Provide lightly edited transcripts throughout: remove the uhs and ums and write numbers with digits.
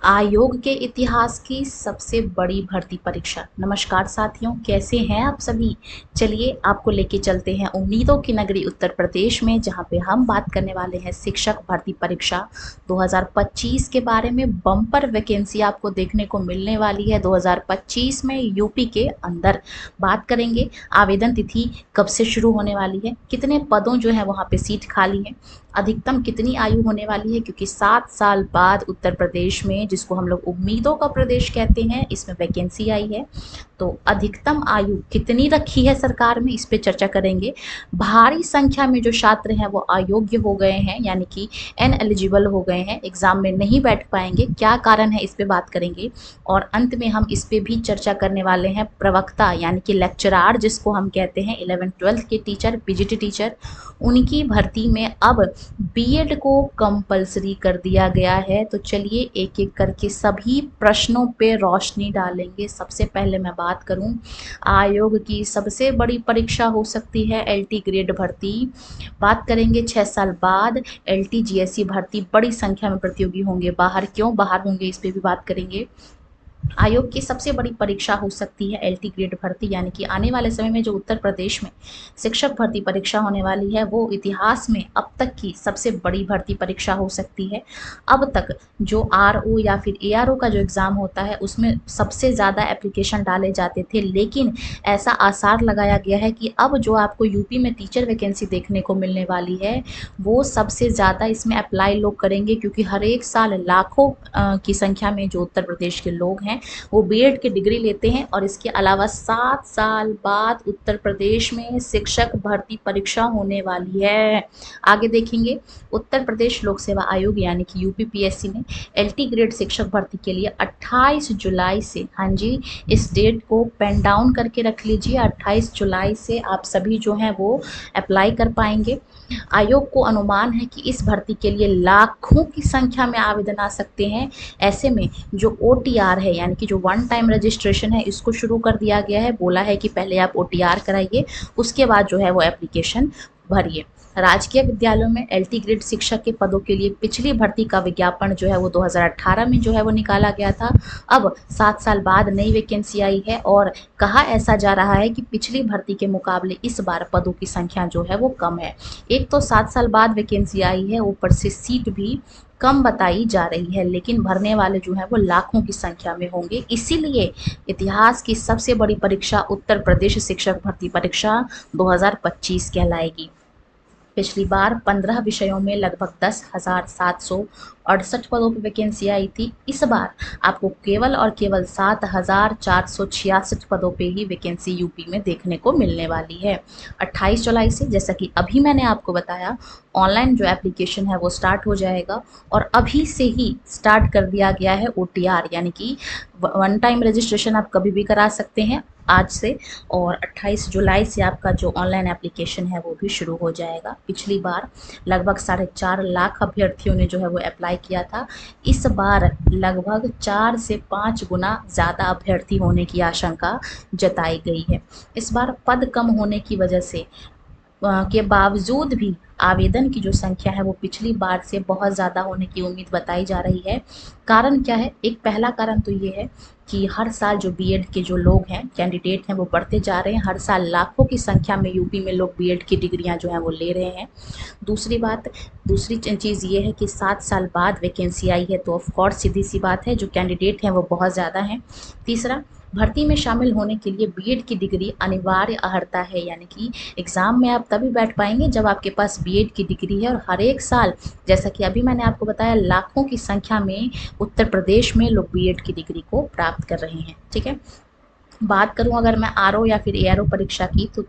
आयोग के इतिहास की सबसे बड़ी भर्ती परीक्षा। नमस्कार साथियों, कैसे हैं आप सभी। चलिए आपको लेके चलते हैं उम्मीदों की नगरी उत्तर प्रदेश में, जहां पे हम बात करने वाले हैं शिक्षक भर्ती परीक्षा 2025 के बारे में। बम्पर वैकेंसी आपको देखने को मिलने वाली है 2025 में यूपी के अंदर। बात करेंगे आवेदन तिथि कब से शुरू होने वाली है, कितने पदों जो है वहाँ पे सीट खाली है, अधिकतम कितनी आयु होने वाली है, क्योंकि 7 साल बाद उत्तर प्रदेश में, जिसको हम लोग उम्मीदों का प्रदेश कहते हैं, इसमें वैकेंसी आई है। तो अधिकतम आयु कितनी रखी है सरकार में, इस पे चर्चा करेंगे। भारी संख्या में जो छात्र हैं वो अयोग्य हो गए हैं, यानी कि एलिजिबल हो गए हैं, एग्जाम में नहीं बैठ पाएंगे, क्या कारण है इस पे बात करेंगे। और अंत में हम इस पे भी चर्चा करने वाले हैं प्रवक्ता यानी कि लेक्चरार, जिसको हम कहते हैं 11वीं-12वीं के टीचर, पीजीटी टीचर, उनकी भर्ती में अब बीएड को कंपलसरी कर दिया गया है। तो चलिए एक एक करके सभी प्रश्नों पे रोशनी डालेंगे। सबसे पहले मैं बात करूं, आयोग की सबसे बड़ी परीक्षा हो सकती है एलटी ग्रेड भर्ती। बात करेंगे 6 साल बाद एलटी जीएससी भर्ती, बड़ी संख्या में प्रतियोगी होंगे बाहर। क्यों बाहर होंगे इस पे भी बात करेंगे। आयोग की सबसे बड़ी परीक्षा हो सकती है एलटी ग्रेड भर्ती, यानी कि आने वाले समय में जो उत्तर प्रदेश में शिक्षक भर्ती परीक्षा होने वाली है वो इतिहास में अब तक की सबसे बड़ी भर्ती परीक्षा हो सकती है। अब तक जो आरओ या फिर एआरओ का जो एग्ज़ाम होता है उसमें सबसे ज़्यादा एप्लीकेशन डाले जाते थे, लेकिन ऐसा आसार लगाया गया है कि अब जो आपको यूपी में टीचर वैकेंसी देखने को मिलने वाली है वो सबसे ज़्यादा इसमें अप्लाई लोग करेंगे, क्योंकि हर एक साल लाखों की संख्या में जो उत्तर प्रदेश के लोग हैं वो बीएड की डिग्री लेते हैं। और इसके अलावा 7 साल बाद उत्तर प्रदेश में शिक्षक भर्ती परीक्षा होने वाली है। आगे देखेंगे, उत्तर प्रदेश लोक सेवा आयोग यानी कि यूपीपीएससी ने एलटी ग्रेड शिक्षक भर्ती के लिए 28 जुलाई से, हाँ जी, इस डेट को पेन डाउन करके रख लीजिए, 28 जुलाई से आप सभी जो हैं वो अप्लाई कर पाएंगे। आयोग को अनुमान है कि इस भर्ती के लिए लाखों की संख्या में आवेदन आ सकते हैं। ऐसे में जो ओटीआर है यानी कि जो वन टाइम रजिस्ट्रेशन है, इसको शुरू कर दिया गया है। बोला है कि पहले आप ओटीआर कराइए, उसके बाद जो है वो एप्लीकेशन भरिए। राजकीय विद्यालयों में एलटी ग्रेड शिक्षक के पदों के लिए पिछली भर्ती का विज्ञापन जो है वो 2018 में जो है वो निकाला गया था। अब 7 साल बाद नई वैकेंसी आई है और कहा ऐसा जा रहा है कि पिछली भर्ती के मुकाबले इस बार पदों की संख्या जो है वो कम है। एक तो 7 साल बाद वैकेंसी आई है, ऊपर से सीट भी कम बताई जा रही है, लेकिन भरने वाले जो हैं वो लाखों की संख्या में होंगे। इसीलिए इतिहास की सबसे बड़ी परीक्षा उत्तर प्रदेश शिक्षक भर्ती परीक्षा 2025 कहलाएगी। पिछली बार 15 विषयों में लगभग 10,768 पदों पर वैकेंसी आई थी। इस बार आपको केवल और केवल 7,466 पदों पे ही वैकेंसी यूपी में देखने को मिलने वाली है। 28 जुलाई से, जैसा कि अभी मैंने आपको बताया, ऑनलाइन जो एप्लीकेशन है वो स्टार्ट हो जाएगा। और अभी से ही स्टार्ट कर दिया गया है ओटीआर, यानी कि वन टाइम रजिस्ट्रेशन आप कभी भी करा सकते हैं आज से। और 28 जुलाई से आपका जो ऑनलाइन एप्लीकेशन है वो भी शुरू हो जाएगा। पिछली बार लगभग 4.5 लाख अभ्यर्थियों ने जो है वो अप्लाई किया था। इस बार लगभग 4 से 5 गुना ज़्यादा अभ्यर्थी होने की आशंका जताई गई है। इस बार पद कम होने की वजह से के बावजूद भी आवेदन की जो संख्या है वो पिछली बार से बहुत ज़्यादा होने की उम्मीद बताई जा रही है। कारण क्या है, एक पहला कारण तो ये है कि हर साल जो बीएड के जो लोग हैं, कैंडिडेट हैं, वो बढ़ते जा रहे हैं। हर साल लाखों की संख्या में यूपी में लोग बीएड की डिग्रियां जो हैं वो ले रहे हैं। दूसरी चीज़ ये है कि 7 साल बाद वैकेंसी आई है, तो ऑफ कोर्स सीधी सी बात है जो कैंडिडेट हैं वो बहुत ज़्यादा हैं। तीसरा, भर्ती में शामिल होने के लिए बीएड की डिग्री अनिवार्य अर्हता है, यानी कि एग्ज़ाम में आप तभी बैठ पाएंगे जब आपके पास बीएड की डिग्री है। और हर एक साल, जैसा कि अभी मैंने आपको बताया, लाखों की संख्या में उत्तर प्रदेश में लोग बीएड की डिग्री को प्राप्त कर रहे हैं। ठीक है, बात करूं अगर मैं आरओ या फिर एआरओ परीक्षा की, तो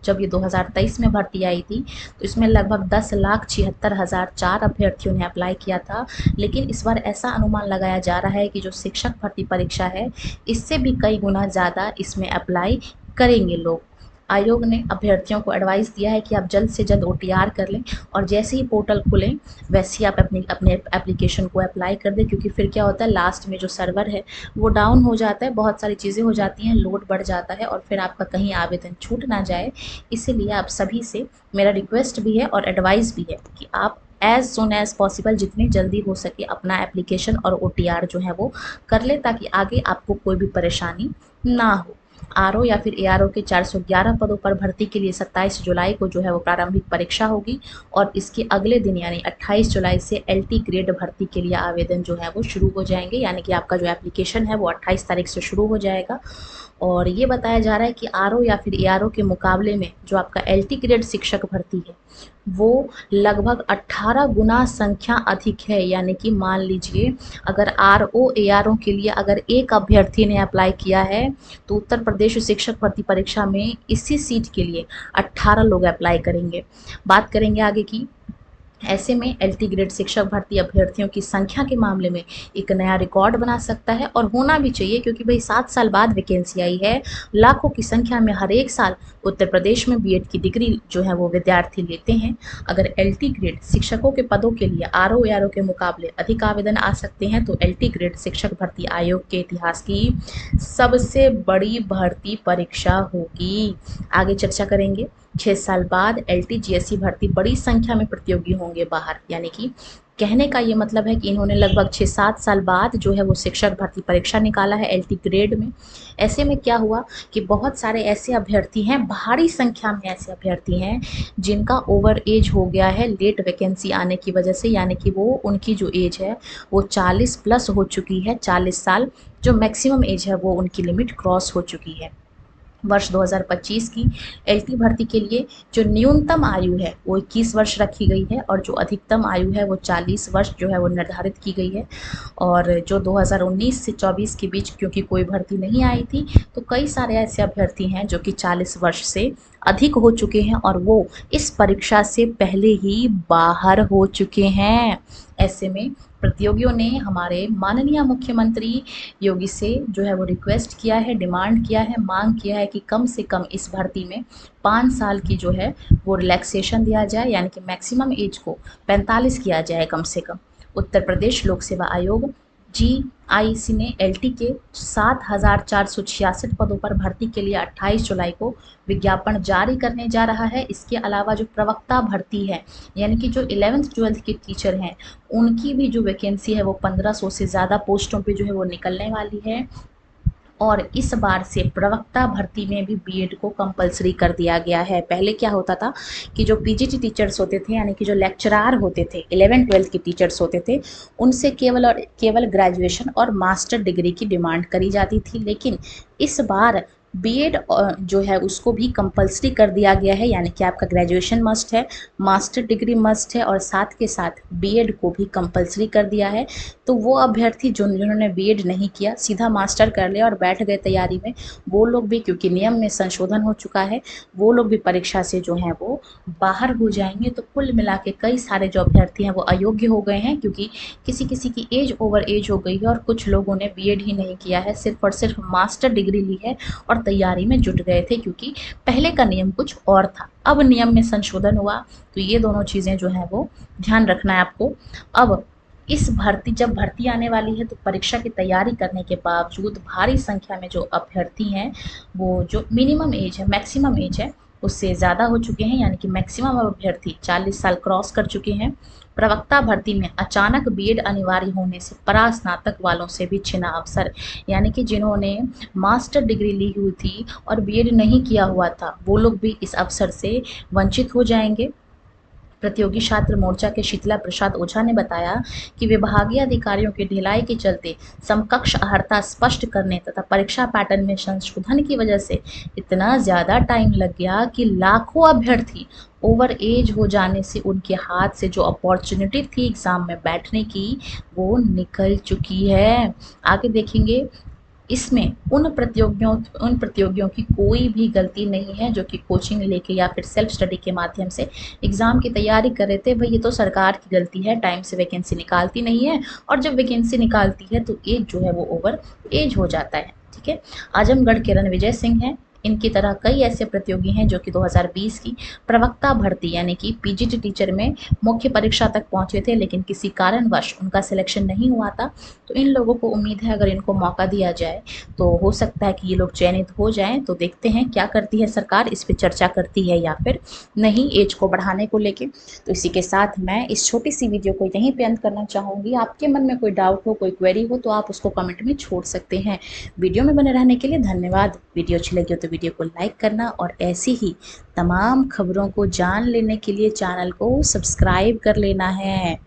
जब ये 2023 में भर्ती आई थी तो इसमें लगभग 10,76,004 अभ्यर्थियों ने अप्लाई किया था। लेकिन इस बार ऐसा अनुमान लगाया जा रहा है कि जो शिक्षक भर्ती परीक्षा है इससे भी कई गुना ज़्यादा इसमें अप्लाई करेंगे लोग। आयोग ने अभ्यर्थियों को एडवाइस दिया है कि आप जल्द से जल्द ओटीआर कर लें, और जैसे ही पोर्टल खुलें वैसे ही आप अपने एप्लीकेशन को अप्लाई कर दें, क्योंकि फिर क्या होता है, लास्ट में जो सर्वर है वो डाउन हो जाता है, बहुत सारी चीज़ें हो जाती हैं, लोड बढ़ जाता है और फिर आपका कहीं आवेदन छूट ना जाए। इसीलिए आप सभी से मेरा रिक्वेस्ट भी है और एडवाइस भी है कि आप एज सुन एज पॉसिबल, जितनी जल्दी हो सके अपना एप्लीकेशन और OTR जो है वो कर ले, ताकि आगे आपको कोई भी परेशानी ना हो। RO या फिर ARO के 411 पदों पर भर्ती के लिए 27 जुलाई को जो है वो प्रारंभिक परीक्षा होगी और इसके अगले दिन यानी 28 जुलाई से LT ग्रेड भर्ती के लिए आवेदन जो है वो शुरू हो जाएंगे, यानी कि आपका जो एप्लीकेशन है वो 28 तारीख से शुरू हो जाएगा। और ये बताया जा रहा है कि RO या फिर ARO के मुकाबले में जो आपका LT ग्रेड शिक्षक भर्ती है वो लगभग 18 गुना संख्या अधिक है। यानी कि मान लीजिए अगर RO ARO के लिए अगर एक अभ्यर्थी ने अप्लाई किया है तो उत्तर प्रदेश शिक्षक भर्ती परीक्षा में इसी सीट के लिए 18 लोग अप्लाई करेंगे। बात करेंगे आगे की। ऐसे में LT ग्रेड शिक्षक भर्ती अभ्यर्थियों की संख्या के मामले में एक नया रिकॉर्ड बना सकता है, और होना भी चाहिए, क्योंकि भाई 7 साल बाद वैकेंसी आई है। लाखों की संख्या में हर एक साल उत्तर प्रदेश में BEd की डिग्री जो है वो विद्यार्थी लेते हैं। अगर LT ग्रेड शिक्षकों के पदों के लिए RO ARO के मुकाबले अधिक आवेदन आ सकते हैं तो LT ग्रेड शिक्षक भर्ती आयोग के इतिहास की सबसे बड़ी भर्ती परीक्षा होगी। आगे चर्चा करेंगे। 6 साल बाद LT GSC भर्ती बड़ी संख्या में प्रतियोगी होंगे बाहर, यानी कि कहने का ये मतलब है कि इन्होंने लगभग 6-7 साल बाद जो है वो शिक्षक भर्ती परीक्षा निकाला है LT ग्रेड में। ऐसे में क्या हुआ कि बहुत सारे ऐसे अभ्यर्थी हैं, भारी संख्या में ऐसे अभ्यर्थी हैं जिनका ओवर एज हो गया है लेट वैकेंसी आने की वजह से, यानी कि वो उनकी जो एज है वो 40 प्लस हो चुकी है। 40 साल जो मैक्सिमम एज है वो उनकी लिमिट क्रॉस हो चुकी है। वर्ष 2025 की LT भर्ती के लिए जो न्यूनतम आयु है वो 21 वर्ष रखी गई है और जो अधिकतम आयु है वो 40 वर्ष जो है वो निर्धारित की गई है। और जो 2019 से 24 के बीच क्योंकि कोई भर्ती नहीं आई थी, तो कई सारे ऐसे अभ्यर्थी हैं जो कि 40 वर्ष से अधिक हो चुके हैं और वो इस परीक्षा से पहले ही बाहर हो चुके हैं। ऐसे में प्रतियोगियों ने हमारे माननीय मुख्यमंत्री योगी से जो है वो रिक्वेस्ट किया है, डिमांड किया है, मांग किया है कि कम से कम इस भर्ती में 5 साल की जो है वो रिलैक्सेशन दिया जाए, यानी कि मैक्सिमम एज को 45 किया जाए कम से कम। उत्तर प्रदेश लोक सेवा आयोग GIC ने LT के 7,466 पदों पर भर्ती के लिए 28 जुलाई को विज्ञापन जारी करने जा रहा है। इसके अलावा जो प्रवक्ता भर्ती है, यानी कि जो 11th-12th के टीचर हैं, उनकी भी जो वैकेंसी है वो 1500 से ज़्यादा पोस्टों पे जो है वो निकलने वाली है। और इस बार से प्रवक्ता भर्ती में भी BEd को कंपलसरी कर दिया गया है। पहले क्या होता था कि जो PGT टीचर्स होते थे, यानी कि जो लेक्चरार होते थे, 11th-12th के टीचर्स होते थे, उनसे केवल और केवल ग्रेजुएशन और मास्टर डिग्री की डिमांड करी जाती थी। लेकिन इस बार BEd जो है उसको भी कंपलसरी कर दिया गया है, यानी कि आपका ग्रेजुएशन मस्ट है, मास्टर डिग्री मस्ट है और साथ के साथ BEd को भी कंपलसरी कर दिया है। तो वो अभ्यर्थी जिन्होंने BEd नहीं किया, सीधा मास्टर कर लिया और बैठ गए तैयारी में, वो लोग भी, क्योंकि नियम में संशोधन हो चुका है, वो लोग भी परीक्षा से जो हैं वो बाहर हो जाएंगे। तो कुल मिला के कई सारे जो अभ्यर्थी हैं वो अयोग्य हो गए हैं, क्योंकि किसी किसी की एज ओवर एज हो गई है और कुछ लोगों ने BEd ही नहीं किया है, सिर्फ और सिर्फ मास्टर डिग्री ली है और तैयारी में जुट गए थे, क्योंकि पहले का नियम कुछ और था। अब नियम में संशोधन हुआ, तो ये दोनों चीज़ें जो हैं वो ध्यान रखना है आपको। अब इस जब भर्ती आने वाली है तो परीक्षा की तैयारी करने के बावजूद भारी संख्या में जो अभ्यर्थी हैं वो जो मिनिमम एज है, मैक्सिमम एज है, उससे ज़्यादा हो चुके हैं, यानी कि मैक्सिमम अभ्यर्थी 40 साल क्रॉस कर चुके हैं। प्रवक्ता भर्ती में अचानक BEd अनिवार्य होने से परास्नातक वालों से भी छिना अवसर, यानी कि जिन्होंने मास्टर डिग्री ली हुई थी और BEd नहीं किया हुआ था, वो लोग भी इस अवसर से वंचित हो जाएंगे। प्रतियोगी छात्र मोर्चा के शीतला प्रसाद ओझा ने बताया कि विभागीय अधिकारियों की ढिलाई के चलते समकक्ष अर्हता स्पष्ट करने तथा परीक्षा पैटर्न में संशोधन की वजह से इतना ज़्यादा टाइम लग गया कि लाखों अभ्यर्थी ओवर एज हो जाने से उनके हाथ से जो अपॉर्चुनिटी थी एग्ज़ाम में बैठने की वो निकल चुकी है। आगे देखेंगे। इसमें उन प्रतियोगियों की कोई भी गलती नहीं है जो कि कोचिंग लेके या फिर सेल्फ स्टडी के माध्यम से एग्ज़ाम की तैयारी कर रहे थे। भाई ये तो सरकार की गलती है, टाइम से वैकेंसी निकालती नहीं है और जब वैकेंसी निकालती है तो एज जो है वो ओवर एज हो जाता है। ठीक है। आजमगढ़ के रणविजय सिंह हैं, इनकी तरह कई ऐसे प्रतियोगी हैं जो कि 2020 की प्रवक्ता भर्ती यानी कि पीजीटी टीचर में मुख्य परीक्षा तक पहुंचे थे, लेकिन किसी कारणवश उनका सिलेक्शन नहीं हुआ था। तो इन लोगों को उम्मीद है अगर इनको मौका दिया जाए तो हो सकता है कि ये लोग चयनित हो जाएं। तो देखते हैं क्या करती है सरकार, इस पे चर्चा करती है या फिर नहीं एज को बढ़ाने को लेके। तो इसी के साथ मैं इस छोटी सी वीडियो को यहीं पे अंत करना चाहूँगी। आपके मन में कोई डाउट हो, कोई क्वेरी हो तो आप उसको कमेंट में छोड़ सकते हैं। वीडियो में बने रहने के लिए धन्यवाद। वीडियो अच्छी लगी हो तो वीडियो को लाइक करना और ऐसी ही तमाम खबरों को जान लेने के लिए चैनल को सब्सक्राइब कर लेना है।